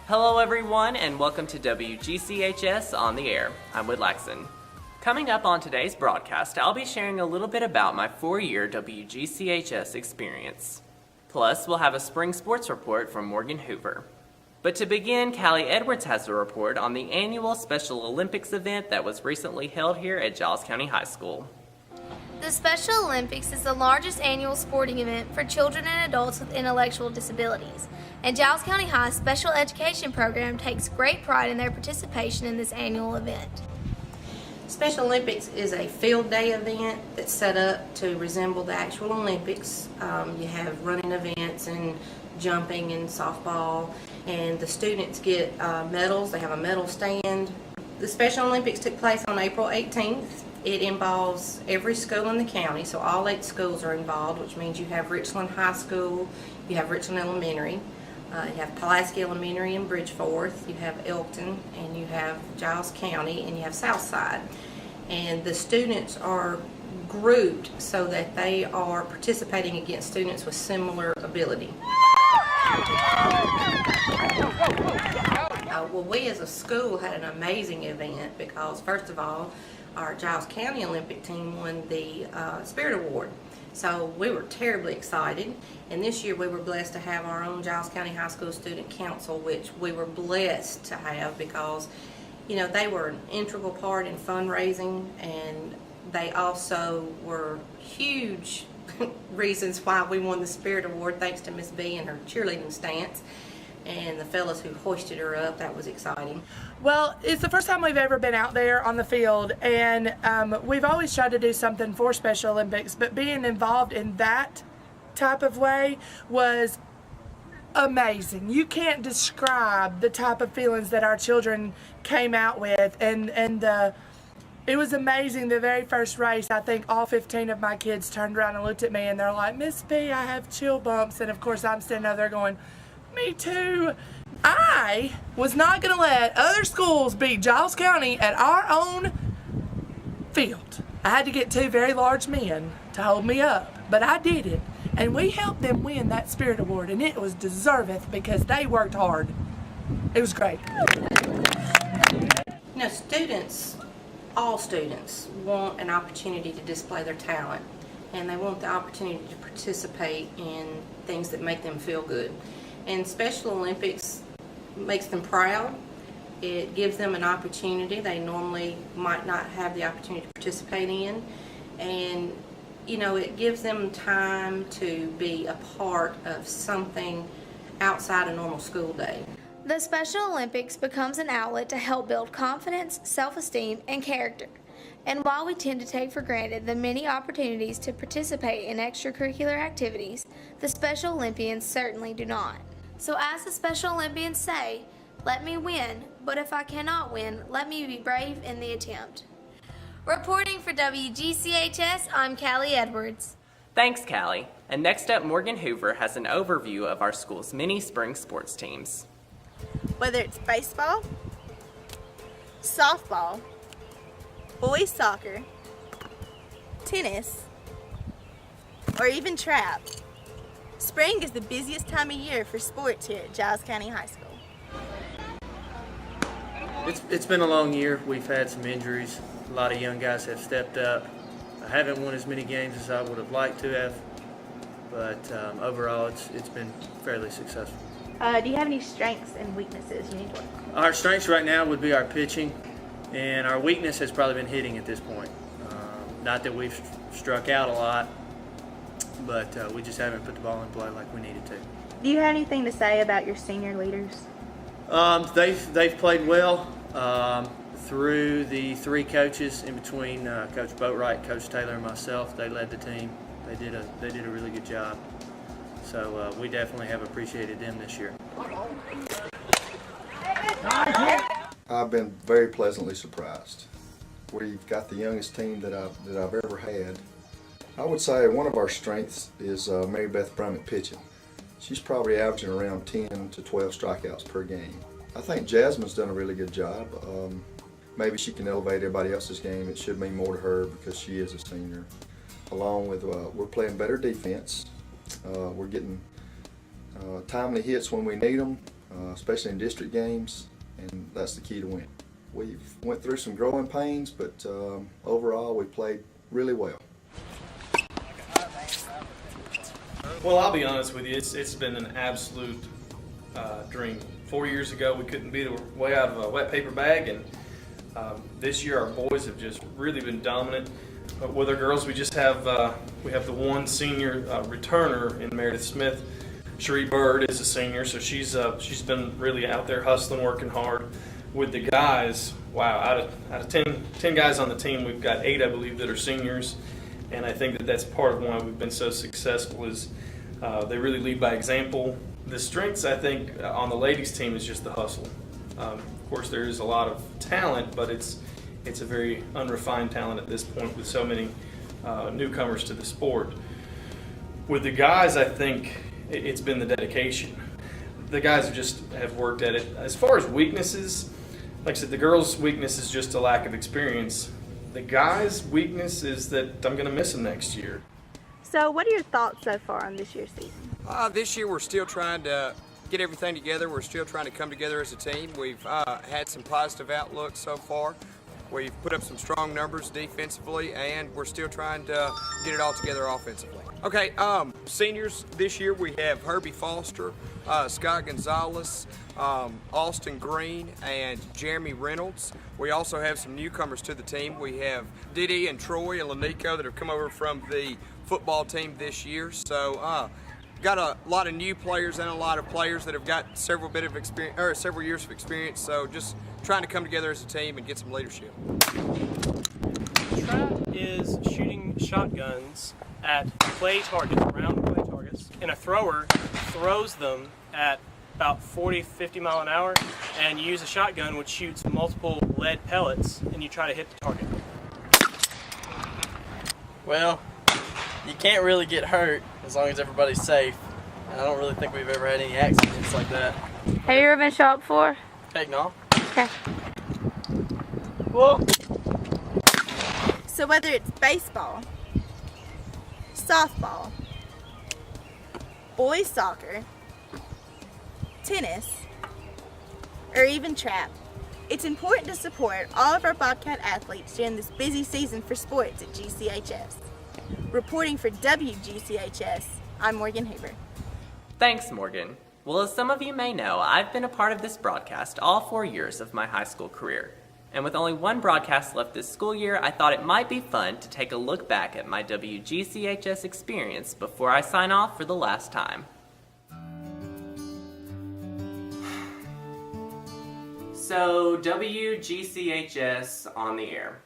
Hello everyone and welcome to WGCHS On the Air. I'm Whit Laxon. Coming up on today's broadcast, I'll be sharing a little bit about my 4-year WGCHS experience. Plus, we'll have a spring sports report from Morgan Hoover. But to begin, Callie Edwards has a report on the annual Special Olympics event that was recently held here at Giles County High School. The Special Olympics is the largest annual sporting event for children and adults with intellectual disabilities, and Giles County High's special education program takes great pride in their participation in this annual event. Special Olympics is a field day event that's set up to resemble the actual Olympics. You have running events and jumping and softball, and the students get medals. They have a medal stand. The Special Olympics took place on April 18th. It involves every school in the county, so all 8 schools are involved, which means you have Richland High School, you have Richland Elementary, you have Pulaski Elementary and Bridgeforth, you have Elkton, and you have Giles County, and you have Southside. And the students are grouped so that they are participating against students with similar ability. Well, we as a school had an amazing event because, first of all, our Giles County Olympic team won the Spirit Award. So we were terribly excited, and this year we were blessed to have our own Giles County High School Student Council, which we were blessed to have because, you know, they were an integral part in fundraising, and they also were huge reasons why we won the Spirit Award, thanks to Miss B and her cheerleading stance. And the fellas who hoisted her up, that was exciting. Well, it's the first time we've ever been out there on the field, and we've always tried to do something for Special Olympics, but being involved in that type of way was amazing. You can't describe the type of feelings that our children came out with, and it was amazing. The very first race, I think all 15 of my kids turned around and looked at me, and they're like, "Miss B, I have chill bumps," and of course I'm standing over there going, "Me too." I was not going to let other schools beat Giles County at our own field. I had to get 2 very large men to hold me up, but I did it. And we helped them win that Spirit Award, and it was deserved because they worked hard. It was great. You know, students, all students, want an opportunity to display their talent, and they want the opportunity to participate in things that make them feel good. And Special Olympics makes them proud. It gives them an opportunity they normally might not have the opportunity to participate in. And, you know, it gives them time to be a part of something outside a normal school day. The Special Olympics becomes an outlet to help build confidence, self-esteem, and character. And while we tend to take for granted the many opportunities to participate in extracurricular activities, the Special Olympians certainly do not. So as the Special Olympians say, "Let me win, but if I cannot win, let me be brave in the attempt." Reporting for WGCHS, I'm Callie Edwards. Thanks, Callie. And next up, Morgan Hoover has an overview of our school's mini spring sports teams. Whether it's baseball, softball, boys soccer, tennis, or even trap, spring is the busiest time of year for sports here at Giles County High School. It's been a long year. We've had some injuries. A lot of young guys have stepped up. I haven't won as many games as I would have liked to have, but overall it's been fairly successful. Do you have any strengths and weaknesses you need to work on? Our strengths right now would be our pitching, and our weakness has probably been hitting at this point. Not that we've struck out a lot, but we just haven't put the ball in play like we needed to. Do you have anything to say about your senior leaders? They've played well through the 3 coaches in between Coach Boatwright, Coach Taylor, and myself. They led the team. They did a really good job. So we definitely have appreciated them this year. I've been very pleasantly surprised. We've got the youngest team that I've ever had. I would say one of our strengths is Mary Beth Brummett pitching. She's probably averaging around 10 to 12 strikeouts per game. I think Jasmine's done a really good job. Maybe she can elevate everybody else's game. It should mean more to her because she is a senior. Along with, we're playing better defense. We're getting timely hits when we need them. especially in district games, and that's the key to win. We've went through some growing pains, but overall we played really well. Well, I'll be honest with you, it's been an absolute dream. 4 years ago, we couldn't beat our way out of a wet paper bag, and this year our boys have just really been dominant. With our girls, we just have we have the one senior returner in Meredith Smith. Cherie Bird is a senior, so she's been really out there hustling, working hard. With the guys, wow, out of 10 guys on the team, we've got 8, I believe, that are seniors, and I think that that's part of why we've been so successful is they really lead by example. The strengths, I think, on the ladies' team is just the hustle. Of course, there is a lot of talent, but it's a very unrefined talent at this point with so many newcomers to the sport. With the guys, I think it's been the dedication. The guys have worked at it. As far as weaknesses, like I said, the girls' weakness is just a lack of experience. The guys' weakness is that I'm going to miss them next year. So what are your thoughts so far on this year's season? This year we're still trying to get everything together. We're still trying to come together as a team. We've had some positive outlooks so far. We've put up some strong numbers defensively, and we're still trying to get it all together offensively. Okay, seniors this year we have Herbie Foster, Scott Gonzalez, Austin Green, and Jeremy Reynolds. We also have some newcomers to the team. We have Didi and Troy and Lanico that have come over from the football team this year. So got a lot of new players and a lot of players that have got several years of experience. So just trying to come together as a team and get some leadership. Trap is shooting shotguns at play targets, round play targets, and a thrower throws them at about 40-50 mile an hour, and you use a shotgun which shoots multiple lead pellets, and you try to hit the target. Well, you can't really get hurt as long as everybody's safe. And I don't really think we've ever had any accidents like that. Have you ever been shot before? Heck no. Okay. Well, So whether it's baseball, softball, boys soccer, tennis, or even trap, it's important to support all of our Bobcat athletes during this busy season for sports at GCHS. Reporting for WGCHS, I'm Morgan Hoover. Thanks, Morgan. Well, as some of you may know, I've been a part of this broadcast all 4 years of my high school career. And with only one broadcast left this school year, I thought it might be fun to take a look back at my WGCHS experience before I sign off for the last time. So, WGCHS on the air.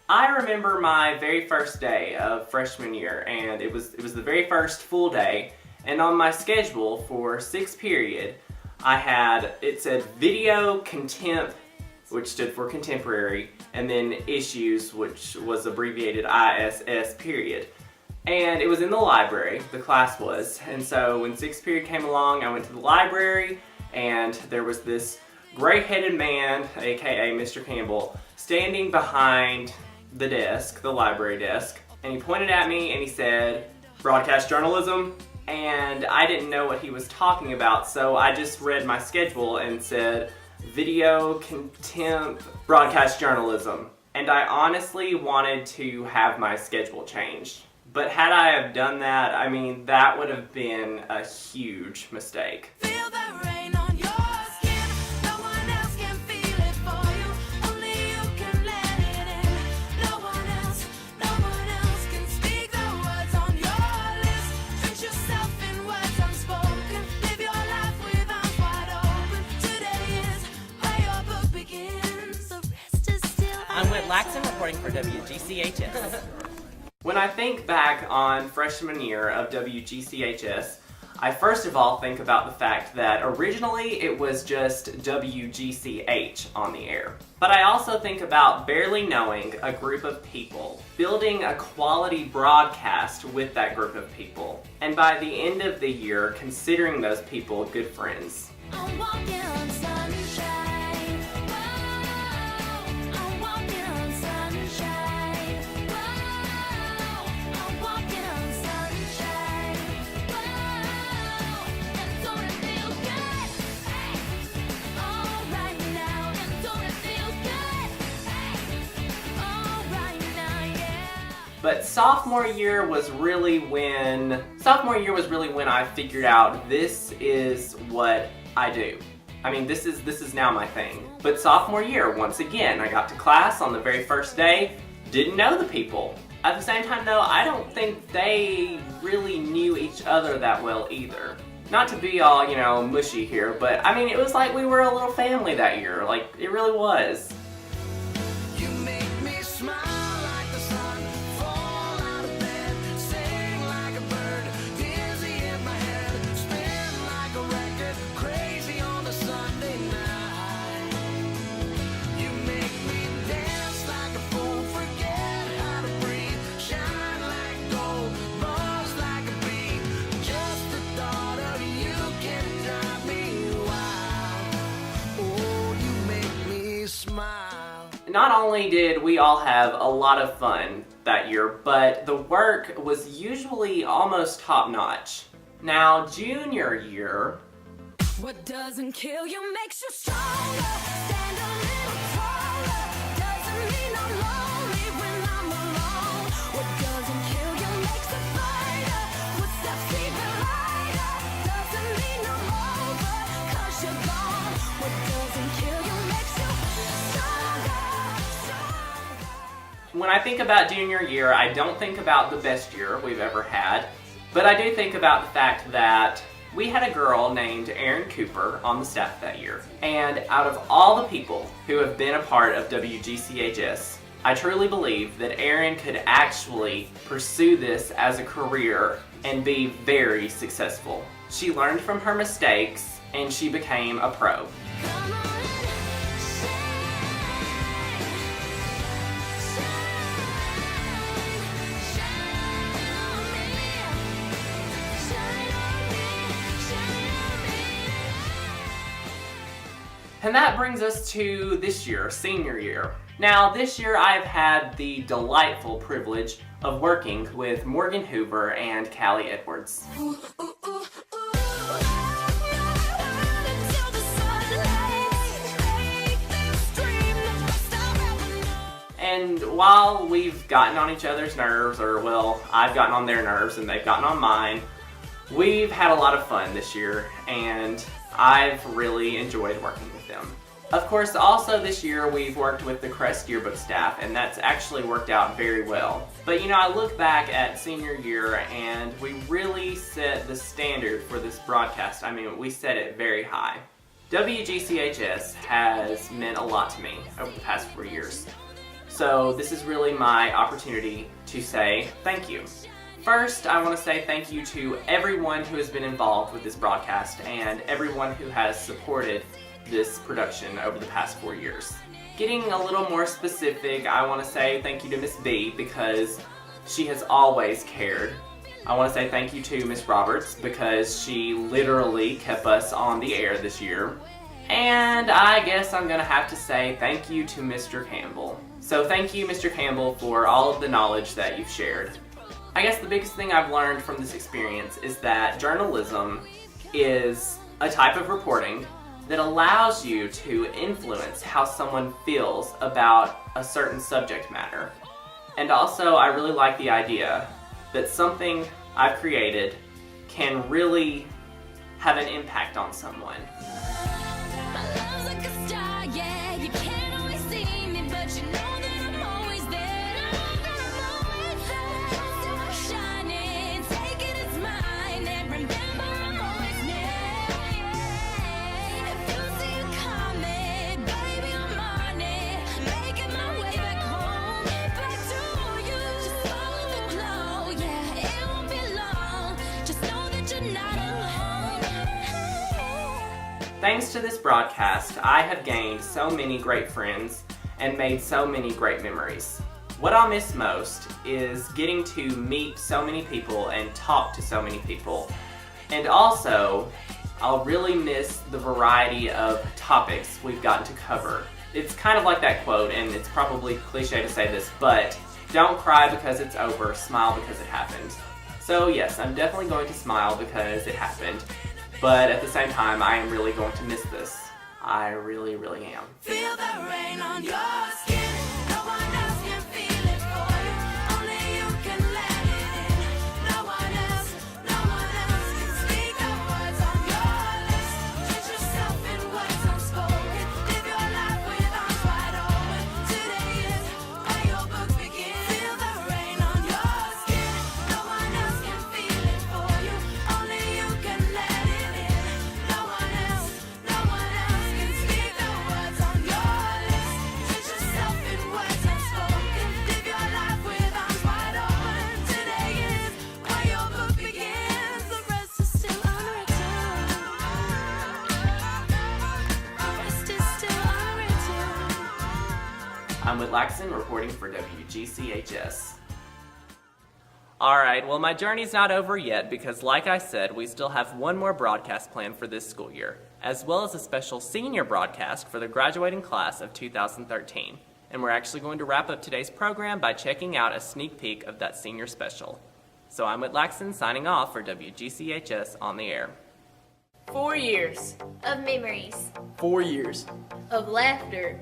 I remember my very first day of freshman year, and it was the very first full day, and on my schedule for 6th period, it said video contempt, which stood for contemporary, and then issues, which was abbreviated ISS period. And it was in the library, the class was, and so when 6th period came along, I went to the library, and there was this gray-headed man, aka Mr. Campbell, standing behind the desk, the library desk, and he pointed at me and he said, "Broadcast journalism?" And I didn't know what he was talking about, so I just read my schedule and said, "Video contempt, broadcast journalism." And I honestly wanted to have my schedule changed. But had I have done that, I mean, that would have been a huge mistake. Feel the rain on your skin. No one else can feel it for you. Only you can let it in. No one else can speak the words on your lips. Drench yourself in words unspoken. Live your life with arms wide open. Today is where your book begins. The rest is still. I'm Whit Laxon reporting for WGCHS. When I think back on freshman year of WGCHS, I first of all think about the fact that originally it was just WGCH on the air. But I also think about barely knowing a group of people, building a quality broadcast with that group of people, and by the end of the year, considering those people good friends. I'm walking on sunshine. Whoa, I'm walking on sunshine. Whoa, I'm walking on sunshine. Whoa, and don't it feel good? Hey, But sophomore year was really when I figured out this is what I do. I mean, this is now my thing. But sophomore year, once again, I got to class on the very first day, didn't know the people. At the same time though, I don't think they really knew each other that well either. Not to be all, mushy here, but I mean, it was like we were a little family that year. Like, it really was. You make me smile like the sun, fall out of bed, sing like a bird, dizzy in my head, spin like a record, crazy on a Sunday night. You make me dance like a fool, forget how to breathe, shine like gold, buzz like a bee. Just the thought of you can drive me wild. Oh, you make me smile. Not only did we all have a lot of fun that year, but the work was usually almost top-notch. Now, junior year, What doesn't kill you makes you stronger. Stand a little taller. Doesn't mean I'm lonely when I'm alone. What doesn't kill you makes a fighter. Footsteps even lighter. Doesn't mean I'm over, 'cause you're gone. What doesn't kill you makes you stronger. when I think about junior year, I don't think about the best year we've ever had, but I do think about the fact that we had a girl named Erin Cooper on the staff that year. And out of all the people who have been a part of WGCHS, I truly believe that Erin could actually pursue this as a career and be very successful. She learned from her mistakes and she became a pro. Come on and And that brings us to this year, senior year. Now, this year I've had the delightful privilege of working with Morgan Hoover and Callie Edwards. And while we've gotten on each other's nerves, or well, I've gotten on their nerves and they've gotten on mine, we've had a lot of fun this year and I've really enjoyed working with them. Of course, also this year we've worked with the Crest yearbook staff and that's actually worked out very well. But I look back at senior year and we really set the standard for this broadcast. I mean, we set it very high. WGCHS has meant a lot to me over the past 4 years. So this is really my opportunity to say thank you. First, I want to say thank you to everyone who has been involved with this broadcast and everyone who has supported this production over the past 4 years. Getting a little more specific, I want to say thank you to Miss B because she has always cared. I want to say thank you to Miss Roberts because she literally kept us on the air this year. And I guess I'm going to have to say thank you to Mr. Campbell. So thank you, Mr. Campbell, for all of the knowledge that you've shared. I guess the biggest thing I've learned from this experience is that journalism is a type of reporting that allows you to influence how someone feels about a certain subject matter. And also, I really like the idea that something I've created can really have an impact on someone. Thanks to this broadcast, I have gained so many great friends and made so many great memories. What I'll miss most is getting to meet so many people and talk to so many people. And also, I'll really miss the variety of topics we've gotten to cover. It's kind of like that quote, and it's probably cliche to say this, but don't cry because it's over, smile because it happened. So yes, I'm definitely going to smile because it happened. But at the same time, I am really going to miss this. I really, really am. Feel the rain on your skin. No one else can feel it for you. Only you I'm Whit Laxton reporting for WGCHS. Alright, well my journey's not over yet because like I said, we still have one more broadcast planned for this school year, as well as a special senior broadcast for the graduating class of 2013. And we're actually going to wrap up today's program by checking out a sneak peek of that senior special. So I'm Whit Laxton signing off for WGCHS On the Air. 4 years of memories, 4 years. of laughter,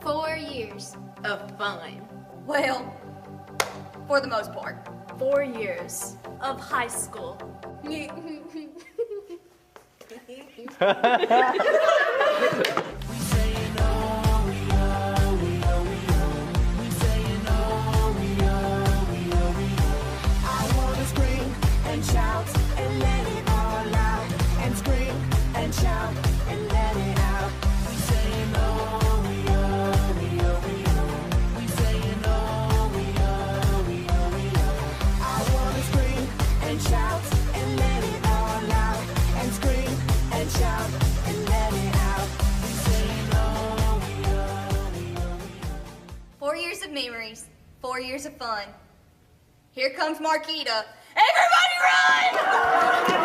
4 years, of fun, well, for the most part, 4 years. of high school. Shout and let it all out, and scream and shout and let it out. We saying oh, we oh, we oh, we oh. We saying oh, we oh, we oh, we oh. I wanna scream and shout and let it all out, and scream and shout and let it out. We saying oh, we oh, we oh, we oh. 4 years of memories, 4 years of fun. Here comes Marquita. Everybody run!